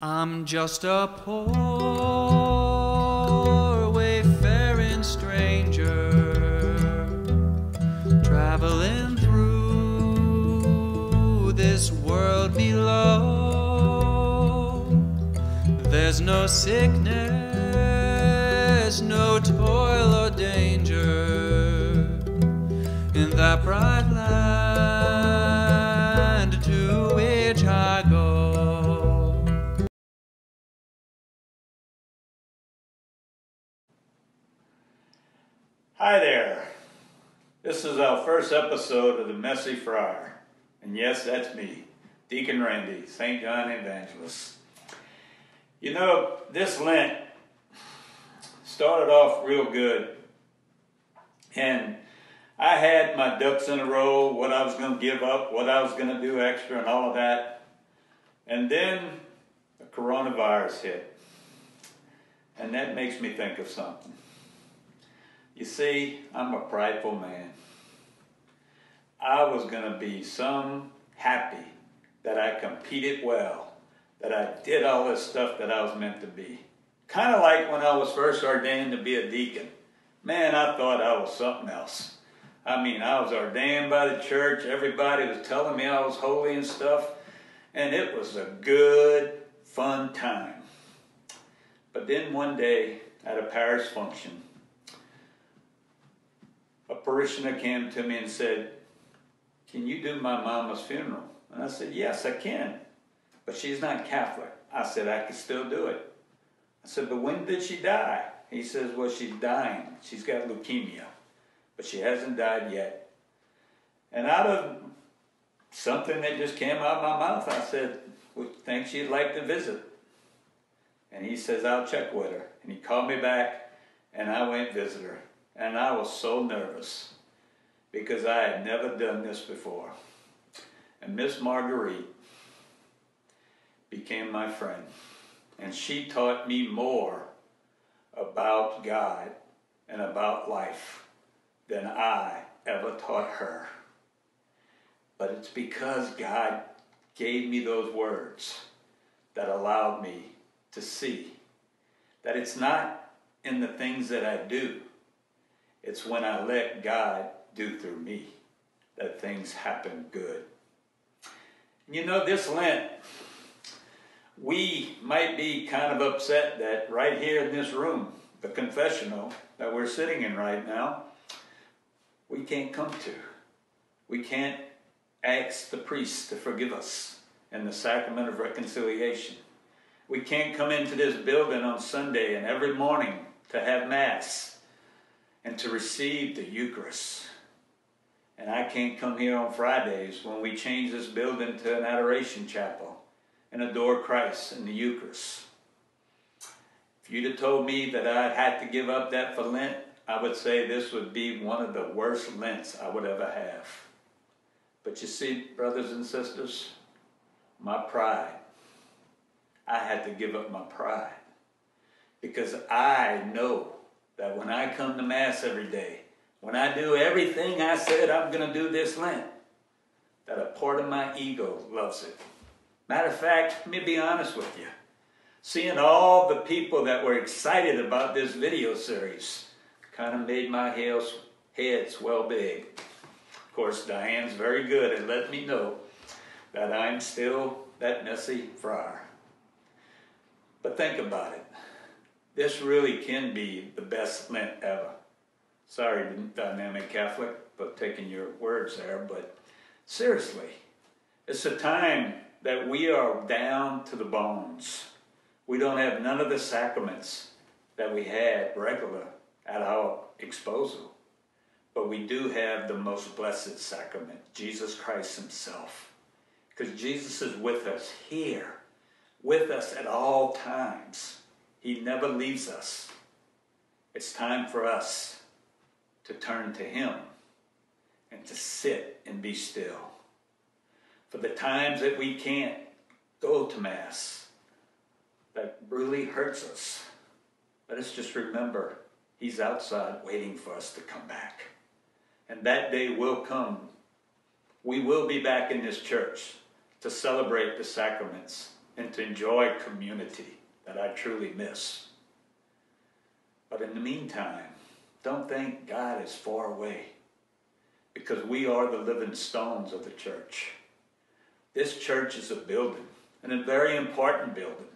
I'm just a poor wayfaring stranger, traveling through this world below. There's no sickness, no toil or danger in that bright land to which I go. Hi there. This is our first episode of the Messy Friar. And yes, that's me, Deacon Randy, St. John Evangelist. You know, this Lent started off real good. And I had my ducks in a row, what I was going to give up, what I was going to do extra and all of that. And then the coronavirus hit. And that makes me think of something. You see, I'm a prideful man. I was going to be some happy that I competed well, that I did all this stuff that I was meant to be. Kind of like when I was first ordained to be a deacon. Man, I thought I was something else. I mean, I was ordained by the church. Everybody was telling me I was holy and stuff. And it was a good, fun time. But then one day at a parish function, a parishioner came to me and said, "Can you do my mama's funeral?" And I said, "Yes, I can. But she's not Catholic." I said, "I can still do it." I said, "But when did she die?" He says, "Well, she's dying. She's got leukemia, but she hasn't died yet." And out of something that just came out of my mouth, I said, "Would you think she'd like to visit?" And he says, "I'll check with her." And he called me back, and I went visit her. And I was so nervous because I had never done this before. And Miss Marguerite became my friend. And she taught me more about God and about life than I ever taught her. But it's because God gave me those words that allowed me to see that it's not in the things that I do. It's when I let God do through me that things happen good. You know, this Lent, we might be kind of upset that right here in this room, the confessional that we're sitting in right now, we can't come to. We can't ask the priest to forgive us in the sacrament of reconciliation. We can't come into this building on Sunday and every morning to have Mass and to receive the Eucharist. And I can't come here on Fridays when we change this building to an adoration chapel and adore Christ in the Eucharist. If you'd have told me that I'd had to give up that for Lent, I would say this would be one of the worst Lents I would ever have. But you see, brothers and sisters, my pride, I had to give up my pride because I know that when I come to Mass every day, when I do everything I said I'm going to do this Lent, that a part of my ego loves it. Matter of fact, let me be honest with you. Seeing all the people that were excited about this video series kind of made my head swell big. Of course, Diane's very good at letting me know that I'm still that messy friar. But think about it. This really can be the best Lent ever. Sorry, Dynamic Catholic, for taking your words there, but seriously, it's a time that we are down to the bones. We don't have none of the sacraments that we had regular at our disposal, but we do have the most blessed sacrament, Jesus Christ himself, because Jesus is with us here, with us at all times. He never leaves us. It's time for us to turn to him and to sit and be still. For the times that we can't go to Mass, that really hurts us, let us just remember he's outside waiting for us to come back. And that day will come. We will be back in this church to celebrate the sacraments and to enjoy community that I truly miss. But in the meantime, don't think God is far away, because we are the living stones of the church. This church is a building, and a very important building,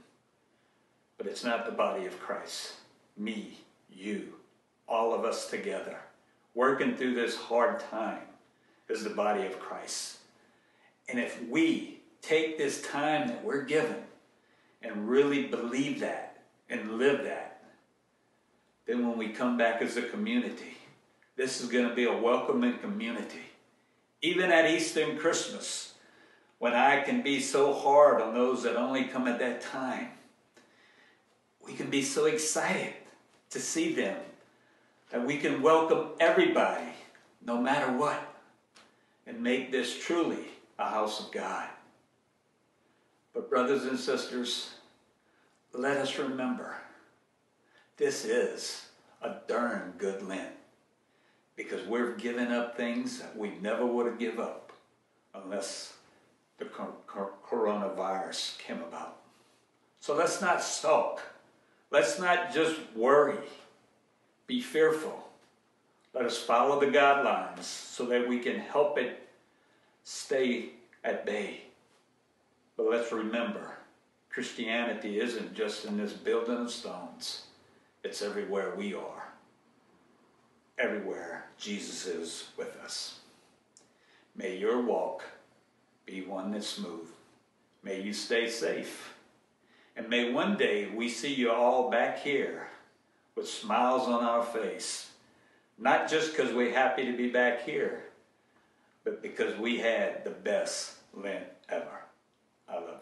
but it's not the body of Christ. Me, you, all of us together, working through this hard time is the body of Christ. And if we take this time that we're given and really believe that and live that, then when we come back as a community, this is going to be a welcoming community. Even at Easter and Christmas, when I can be so hard on those that only come at that time, we can be so excited to see them that we can welcome everybody, no matter what, and make this truly a house of God. But brothers and sisters, let us remember, this is a darn good Lent, because we're giving up things that we never would have given up unless the coronavirus came about. So let's not sulk. Let's not just worry. Be fearful. Let us follow the guidelines so that we can help it stay at bay. But let's remember, Christianity isn't just in this building of stones. It's everywhere we are. Everywhere Jesus is with us. May your walk be one that's smooth. May you stay safe. And may one day we see you all back here with smiles on our face. Not just because we're happy to be back here, but because we had the best Lent ever. I love you.